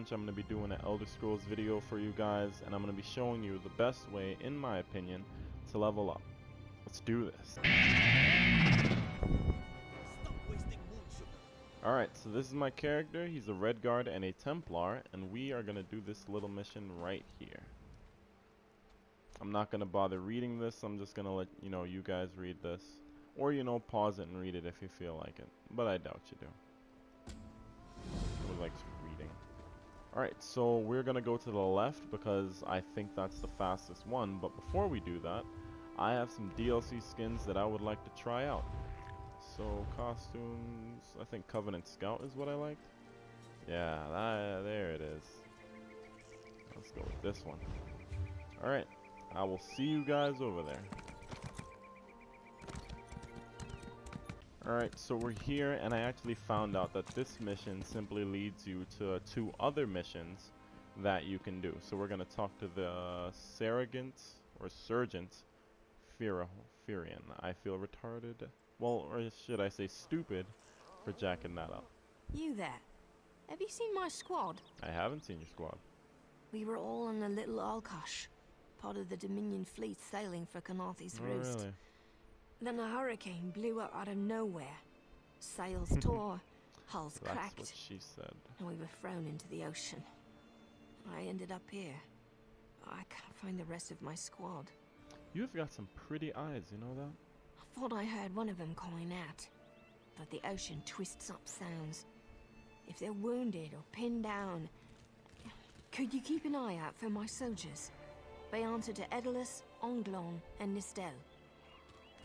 bunch, I'm going to be doing an Elder Scrolls video for you guys, and I'm going to be showing you the best way, in my opinion, to level up. Let's do this. Alright, so this is my character. He's a Red Guard and a Templar, and we are going to do this little mission right here. I'm not going to bother reading this. I'm just going to let you guys read this. Or, pause it and read it if you feel like it. But I doubt you do. Nobody likes reading. Alright, so we're going to go to the left because I think that's the fastest one. But before we do that, I have some DLC skins that I would like to try out. So, costumes, I think Covenant Scout is what I liked. Yeah, there it is. Let's go with this one. Alright, I will see you guys over there. Alright, so we're here, and I actually found out that this mission simply leads you to 2 other missions that you can do. So we're going to talk to the Sergeant Furian. I feel retarded. Well, or should I say stupid for jacking that up. You there. Have you seen my squad? I haven't seen your squad. We were all on a little Alkosh, part of the Dominion fleet sailing for Canathi's Roost. Really? Then a hurricane blew up out of nowhere. Sails tore, hulls cracked. That's what she said. And we were thrown into the ocean. I ended up here. I can't find the rest of my squad. You've got some pretty eyes, you know that? I thought I heard one of them calling out, but the ocean twists up sounds. If they're wounded or pinned down, could you keep an eye out for my soldiers? They answer to Edalus, Onglon, and Nistel.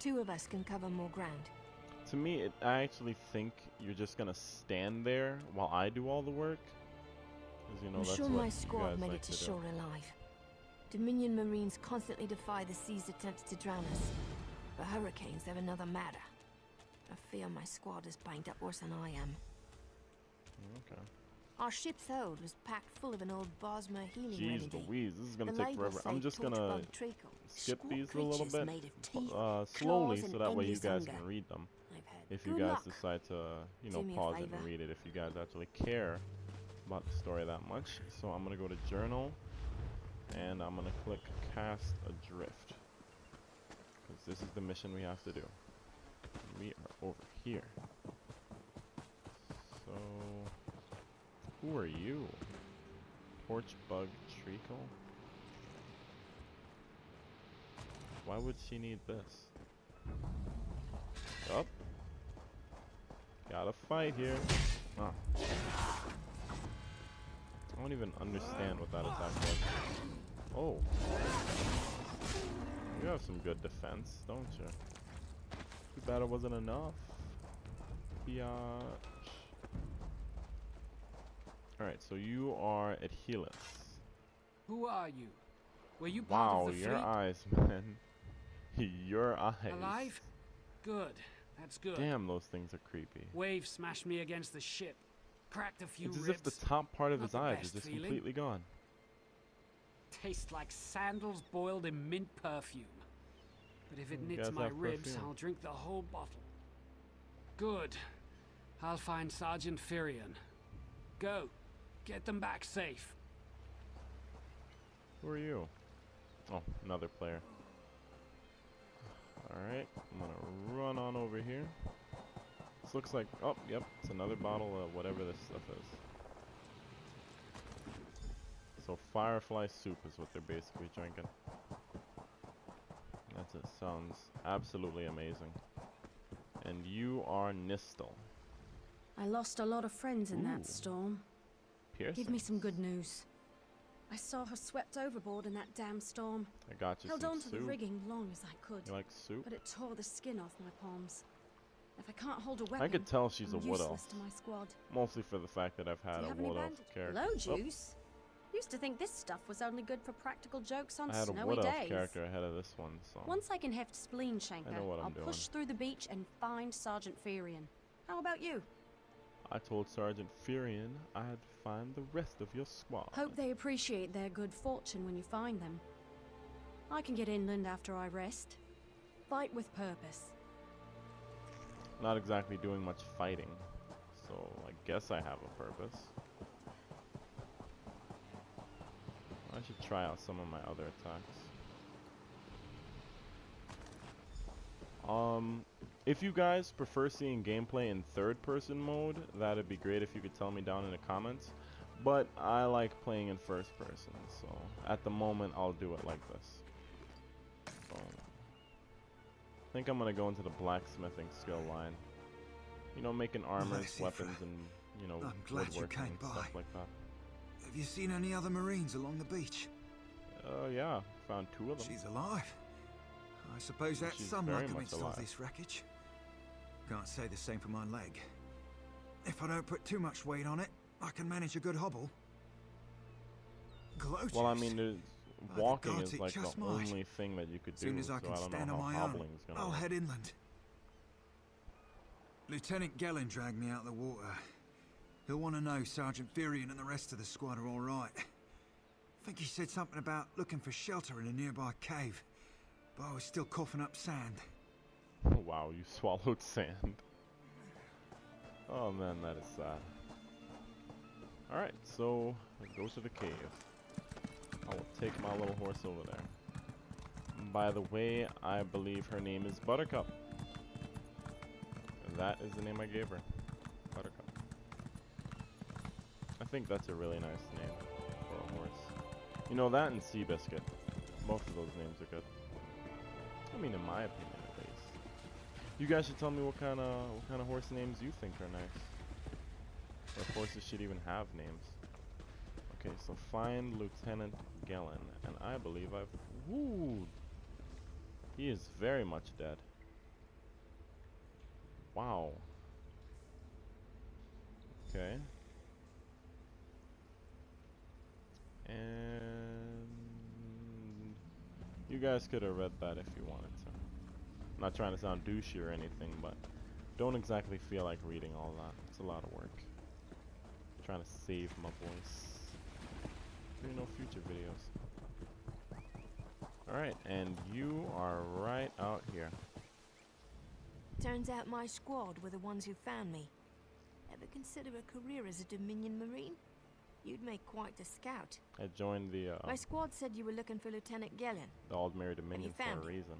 2 of us can cover more ground. To me, I actually think you're just gonna stand there while I do all the work. Because I'm that's sure what my you squad guys made like it to do. shore alive. Dominion Marines constantly defy the sea's attempts to drown us. But hurricanes are another matter. I fear my squad is banged up worse than I am. Okay. Our ship's hold was packed full of an old Bosmer healing Jeez remedy. Louise, this is gonna The take label forever. say I'm just gonna treacle. skip Squat these a little creatures made of bit teeth, slowly, claws, so that and way you endless guys hunger. can read them. I've had If you good guys luck. decide to, Do me a pause it and favor. read it. If you guys actually care about the story that much. So I'm gonna go to Journal, and I'm gonna click Cast Adrift, because this is the mission we have to do. We are over here. So, who are you? Torchbug Treacle? Why would she need this? Up. Gotta fight here. Oh. I don't even understand what that attack was. Oh. You have some good defense, don't you? Too bad it wasn't enough. Biatch. Alright, so you are at Helix. Who are you? Were you part Wow, of the your fleet? eyes, man. Your eyes. Alive? Good. That's good. Damn, those things are creepy. Wave smashed me against the ship. Cracked a few It's as ribs. if the top part of Not his the eyes best is just feeling. completely gone. Tastes like sandals boiled in mint perfume. But if it You knits guys my have ribs, perfume. I'll drink the whole bottle. Good. I'll find Sergeant Furian. Go. Get them back safe. Who are you? Oh, another player. Alright, I'm gonna run on over here. This looks like, oh, yep, it's another bottle of whatever this stuff is. So Firefly soup is what they're basically drinking. That's it, sounds absolutely amazing. And you are Nistel. I lost a lot of friends in Ooh. that storm. Piercing. Give me some good news. I saw her swept overboard in that damn storm. I got you Held some on to the soup. rigging long as I could, You like soup? but it tore the skin off my palms. If I can't hold a weapon, I could tell she's I'm a wood useless elf. to my squad. Mostly for the fact that I've had Do you a have any wood elf bandage? character. Hello, Oh, Juice. Used to think this stuff was only good for practical jokes on I had a snowy wood elf days. character ahead of this one, so Once I can heft spleen shanker, I know what I'm I'll doing. push through the beach and find Sergeant Furian. How about you? I told Sergeant Furian I'd find the rest of your squad. Hope they appreciate their good fortune when you find them. I can get inland after I rest. Fight with purpose. Not exactly doing much fighting, so I guess I have a purpose. I should try out some of my other attacks. If you guys prefer seeing gameplay in third-person mode, that'd be great if you could tell me down in the comments. But I like playing in first person, so at the moment I'll do it like this. Boom. I think I'm gonna go into the blacksmithing skill line. You know, making armors, weapons, and you know, I'm glad you woodworking came and by. stuff like that. Have you seen any other Marines along the beach? Yeah, found 2 of them. She's alive. I suppose that's She's some very luck much amidst all alive. this wreckage. Can't say the same for my leg. If I don't put too much weight on it, I can manage a good hobble. Glow Well, I juice. mean, By the walking gods, is it like the just might. only thing that you could As soon do, as I so can I don't stand know on how my own, hobbling's gonna I'll work. head inland. Lieutenant Gellin dragged me out of the water. He'll want to know Sergeant Furion and the rest of the squad are all right. I think he said something about looking for shelter in a nearby cave, but I was still coughing up sand. Wow, you swallowed sand. Oh man, that is sad. Alright, so let's go to the cave. I will take my little horse over there. By the way, I believe her name is Buttercup. That is the name I gave her. Buttercup. I think that's a really nice name for a horse. You know, that and Seabiscuit. Both of those names are good. I mean, in my opinion, at least. You guys should tell me what kind of horse names you think are nice. Or if horses should even have names. Okay, so find Lieutenant Gellin, and I believe I've... Woo! He is very much dead. Wow. Okay. And you guys could have read that if you wanted to. I'm not trying to sound douchey or anything, but don't exactly feel like reading all that. It's a lot of work. I'm trying to save my voice for, you know, future videos. Alright, and you are right out here. Turns out my squad were the ones who found me. Ever consider a career as a Dominion Marine? You'd make quite a scout. I joined the My squad said you were looking for Lieutenant Gellin. Aldmere Dominion for found a him? reason.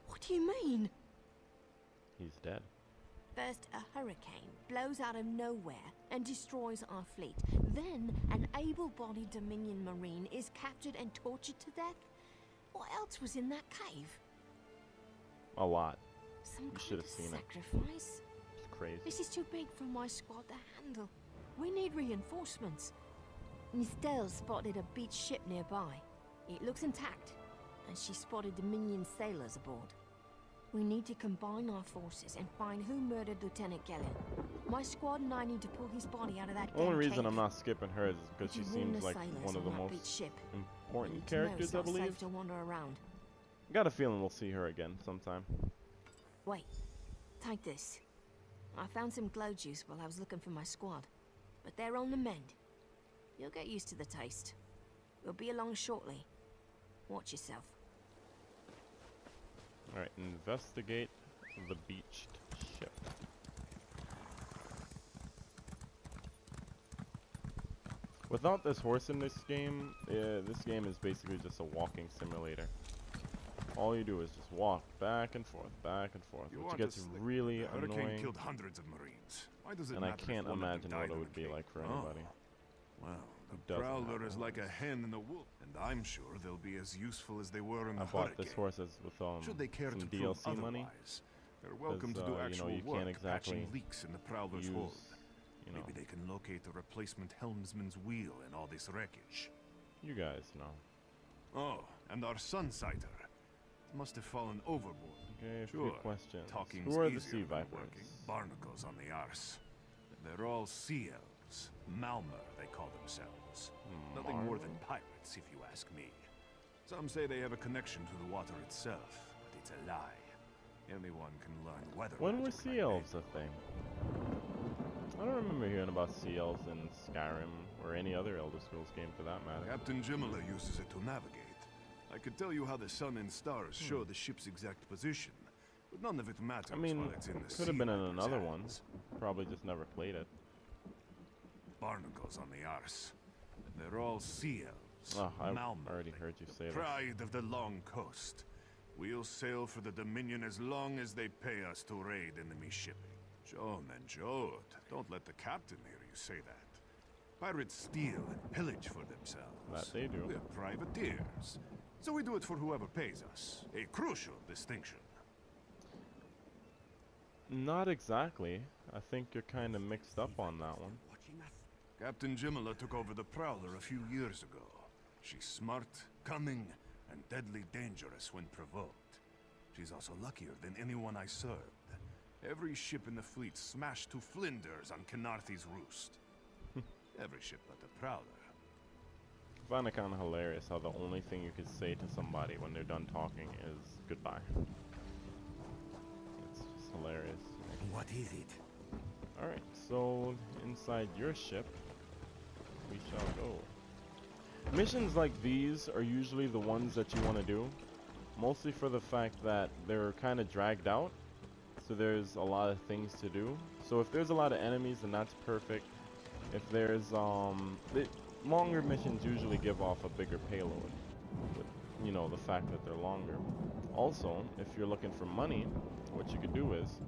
What do you mean? He's dead. First, a hurricane blows out of nowhere and destroys our fleet. Then, an able-bodied Dominion Marine is captured and tortured to death? What else was in that cave? A lot. Some You kind should of have seen it. sacrifice? It's crazy. This is too big for my squad to handle. We need reinforcements. Nistel spotted a beached ship nearby. It looks intact, and she spotted Dominion sailors aboard. We need to combine our forces and find who murdered Lieutenant Gellin. My squad and I need to pull his body out of that The only damn reason cave. I'm not skipping her is because she If you warn seems the like sailors one of the on that beached most ship, we important need to know characters, it's I not believe. safe to wander around. Got a feeling we'll see her again sometime. Wait, take this. I found some glow juice while I was looking for my squad, but they're on the mend. You'll get used to the taste. We'll be along shortly. Watch yourself. Alright, investigate the beached ship. Without this horse in this game is basically just a walking simulator. All you do is just walk back and forth, which gets really The hurricane annoying, killed hundreds of Marines. Why does it and I matter if can't one of them imagine died what it on would the be cave? like for Oh. anybody. Well, Who the doesn't have Prowler a is like a horse? hen in a wool, and I'm sure they'll be as useful as they were in I the bought hurricane. this horse with Should they care some to DLC prove money. otherwise, they're welcome to 'cause, do you know, actual you can't work exactly patching leaks in the Prowler's use, hold. you know, Maybe they can locate a replacement helmsman's wheel in all this wreckage. you guys know. Oh, and our Sunsighter must have fallen overboard. Okay, a Sure, few questions. talking's Who are the easier sea than vipers? working. Barnacles on the arse. They're all sea elves. Malmer, they call themselves. Nothing more than pirates, if you ask me. Some say they have a connection to the water itself, but it's a lie. Anyone can learn weather. When were magic sea like elves they a thing? I don't remember hearing about sea elves in Skyrim or any other Elder Scrolls game for that matter. Captain Jimala uses it to navigate. I could tell you how the sun and stars show the ship's exact position, but none of it matters I mean, while it's in the could have been in sea another viper's one. hands. Probably just never played it. Barnacles on the arse. They're all sea elves. Oh, I Malmö, already heard you say that. pride of the long coast. We'll sail for the Dominion as long as they pay us to raid enemy shipping. Joan and Jode, don't let the captain hear you say that. Pirates steal and pillage for themselves. That they do. We're privateers. So we do it for whoever pays us. A crucial distinction. Not exactly. I think you're kind of mixed up on that one. Captain Jimala took over the Prowler a few years ago. She's smart, cunning, and deadly dangerous when provoked. She's also luckier than anyone I served. Every ship in the fleet smashed to flinders on Kennarthy's roost. Every ship but the Prowler. I find it kind of hilarious how the only thing you could say to somebody when they're done talking is goodbye. It's just hilarious. What is it? Alright, so inside your ship, we shall go. Missions like these are usually the ones that you want to do, mostly for the fact that they're kind of dragged out, so there's a lot of things to do. So if there's a lot of enemies, then that's perfect. If there's longer missions usually give off a bigger payload, with, you know, the fact that they're longer. Also, if you're looking for money, what you could do is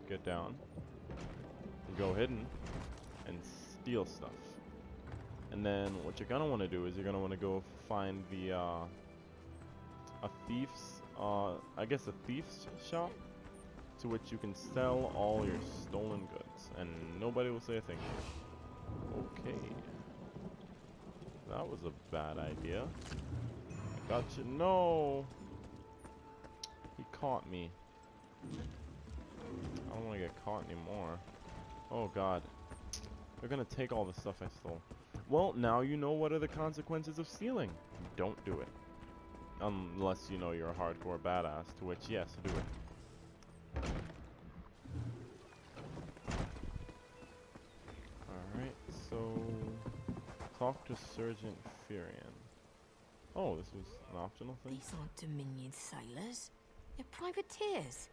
get down, go hidden, and steal stuff. And then what you're gonna want to do is you're gonna want to go find the a thief's I guess a thief's shop, to which you can sell all your stolen goods, and nobody will say a thing. Okay, that was a bad idea. I got you. No, he caught me. I don't want to get caught anymore. Oh god, they're gonna take all the stuff I stole. Well, now you know what are the consequences of stealing. Don't do it. Unless you know you're a hardcore badass, to which, yes, do it. Alright, so talk to Sergeant Furion. Oh, this was an optional thing? These aren't Dominion sailors. They're privateers.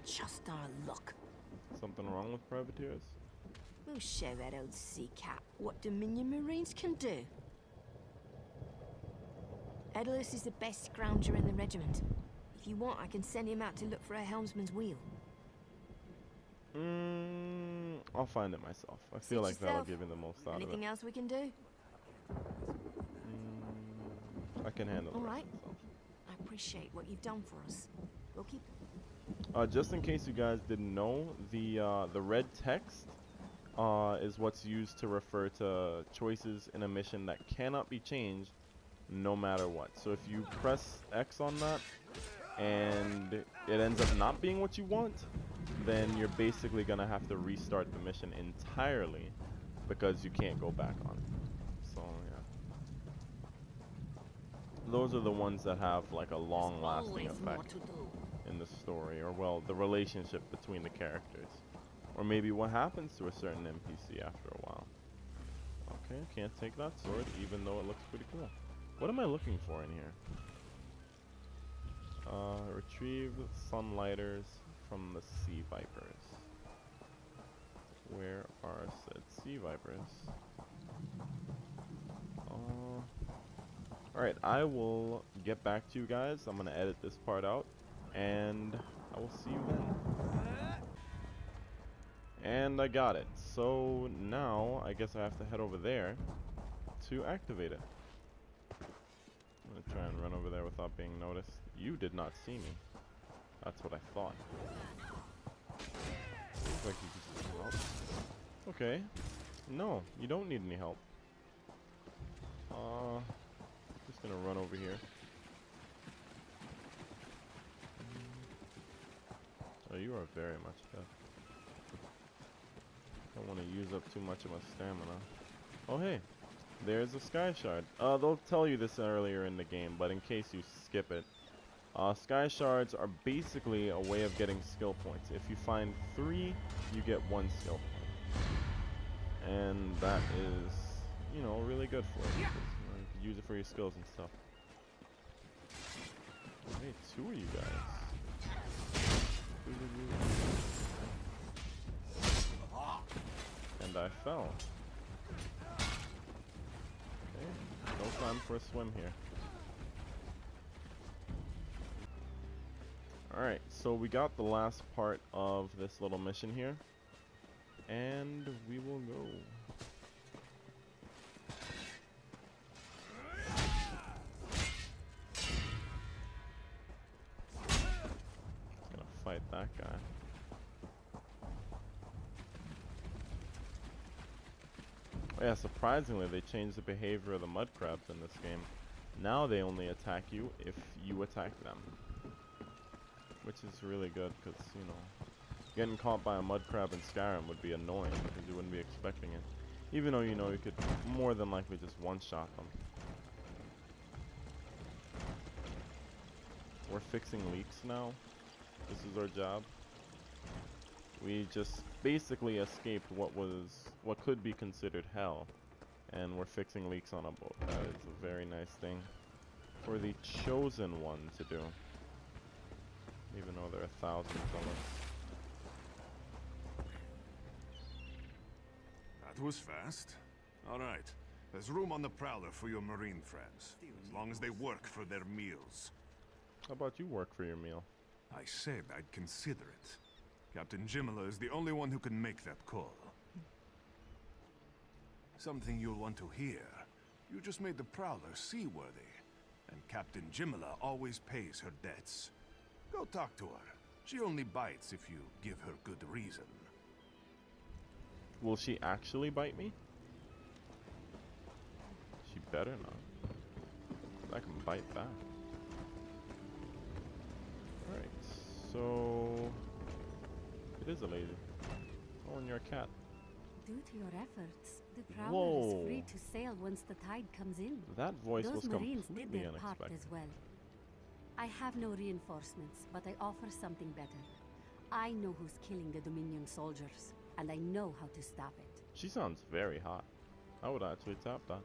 Just our luck. Something wrong with privateers? We'll show that old sea cat what Dominion Marines can do. Edalus is the best scrounger in the regiment. If you want, I can send him out to look for a helmsman's wheel. I'll find it myself. I feel like that'll give me the most out of it. Anything else we can do? I can handle it. All right. I appreciate what you've done for us. We'll keep... Just in case you guys didn't know, the red text is what's used to refer to choices in a mission that cannot be changed no matter what. So if you press X on that and it ends up not being what you want, then you're basically gonna have to restart the mission entirely because you can't go back on it. So yeah, those are the ones that have like a long-lasting effect in the story, or well, the relationship between the characters, or maybe what happens to a certain NPC after a while. Okay, can't take that sword even though it looks pretty cool. What am I looking for in here? Retrieve sunlighters from the sea vipers. Where are said sea vipers? Alright, I will get back to you guys. I'm gonna edit this part out, and I will see you then. And I got it. So now I guess I have to head over there to activate it. I'm gonna try and run over there without being noticed. You did not see me. That's what I thought. Looks like you could just help. Okay. No, you don't need any help. Just gonna run over here. Oh, you are very much dead. Don't want to use up too much of my stamina. Oh, hey. There's a Sky Shard. They'll tell you this earlier in the game, but in case you skip it, Sky Shards are basically a way of getting skill points. If you find 3, you get 1 skill point. And that is, you know, really good for you. You can use it for your skills and stuff. Hey, 2 of you guys. And I fell. Okay. No time for a swim here. Alright, so we got the last part of this little mission here. And we will go. Gonna fight that guy. Oh yeah, surprisingly they changed the behavior of the mud crabs in this game. Now they only attack you if you attack them. Which is really good, because, you know, getting caught by a mud crab in Skyrim would be annoying, because you wouldn't be expecting it. Even though, you know, you could more than likely just one-shot them. We're fixing leaks now. This is our job. We just basically escaped what could be considered hell. And we're fixing leaks on a boat. That is a very nice thing for the chosen one to do. Even though there are thousands of us. That was fast. Alright. There's room on the Prowler for your marine friends. As long as they work for their meals. How about you work for your meal? I said I'd consider it. Captain Jimala is the only one who can make that call. Something you'll want to hear. You just made the Prowler seaworthy. And Captain Jimala always pays her debts. Go talk to her. She only bites if you give her good reason. Will she actually bite me? She better not. I can bite back. Alright, so... It is a lady. Oh, and you're a cat. Due to your efforts, the Prowler Whoa. is free to sail once the tide comes in. That voice Those was Marines did completely their part unexpected. as well. I have no reinforcements, but I offer something better. I know who's killing the Dominion soldiers, and I know how to stop it. She sounds very hot. I would actually tap that.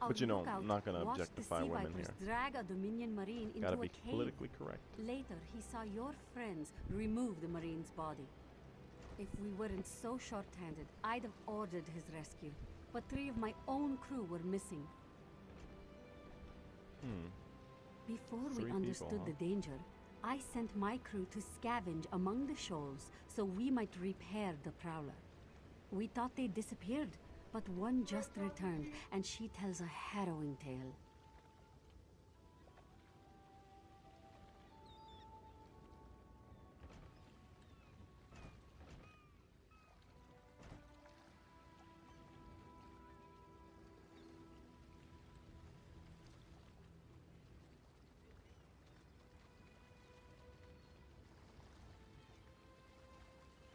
I'll But you know, look out, I'm not gonna watch objectify the sea women vipers here. drag a Dominion Marine into Gotta a be cave. politically correct. Later, he saw your friends remove the Marine's body. If we weren't so short-handed, I'd have ordered his rescue. But 3 of my own crew were missing. Before 3 we people, understood huh? the danger, I sent my crew to scavenge among the shoals so we might repair the Prowler. We thought they disappeared, but one just returned, and she tells a harrowing tale.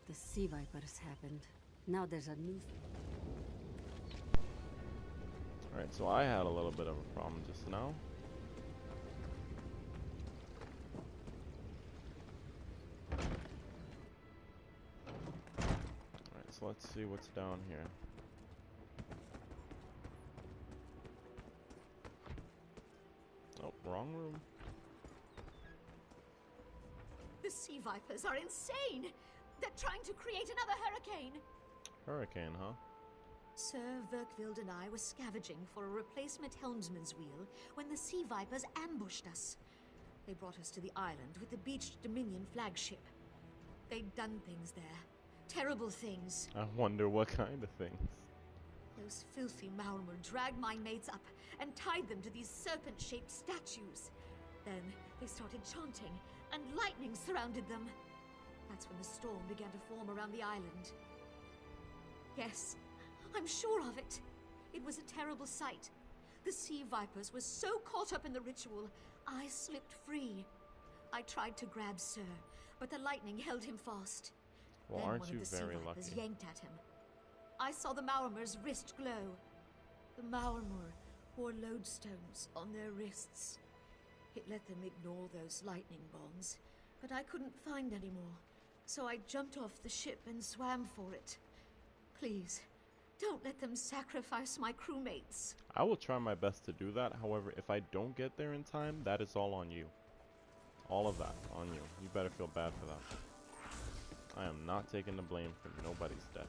The sea vipers happened. Now there's a new... Alright, so I had a little bit of a problem just now. Alright, so let's see what's down here. Oh, wrong room. The sea vipers are insane! They're trying to create another hurricane! Hurricane, huh? Sir Virkvild and I were scavenging for a replacement helmsman's wheel when the sea vipers ambushed us. They brought us to the island with the beached Dominion flagship. They'd done things there. Terrible things. I wonder what kind of things. Those filthy Malmur dragged my mates up and tied them to these serpent-shaped statues. Then they started chanting, and lightning surrounded them. That's when the storm began to form around the island. Yes, I'm sure of it. It was a terrible sight. The sea vipers were so caught up in the ritual, I slipped free. I tried to grab Sir, but the lightning held him fast. Well, Then aren't one you of the sea very vipers lucky? yanked at him. I saw the Maormer's wrist glow. The Maormer wore lodestones on their wrists. It let them ignore those lightning bombs, but I couldn't find any more. So I jumped off the ship and swam for it. Please, don't let them sacrifice my crewmates. I will try my best to do that. However, if I don't get there in time, that is all on you. All of that on you. You better feel bad for that. I am not taking the blame for nobody's death.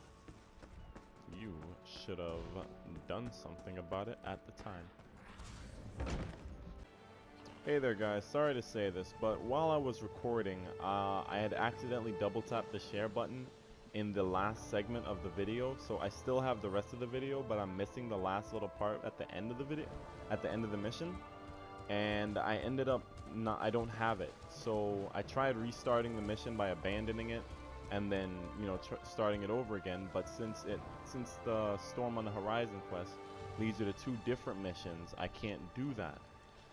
You should have done something about it at the time. Hey there guys, sorry to say this, but while I was recording, I had accidentally double tapped the share button in the last segment of the video, so I still have the rest of the video, but I'm missing the last little part at the end of the video, at the end of the mission, and I ended up I don't have it. So I tried restarting the mission by abandoning it and then, you know, starting it over again, but since the Storm on the Horizon quest leads you to 2 different missions, I can't do that.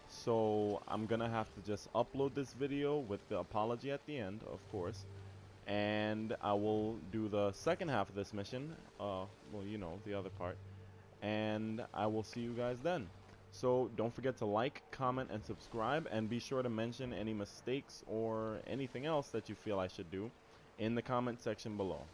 So I'm gonna have to just upload this video with the apology at the end, of course, and I will do the second half of this mission, well, you know, the other part, and I will see you guys then. So don't forget to like, comment, and subscribe, and be sure to mention any mistakes or anything else that you feel I should do in the comment section below.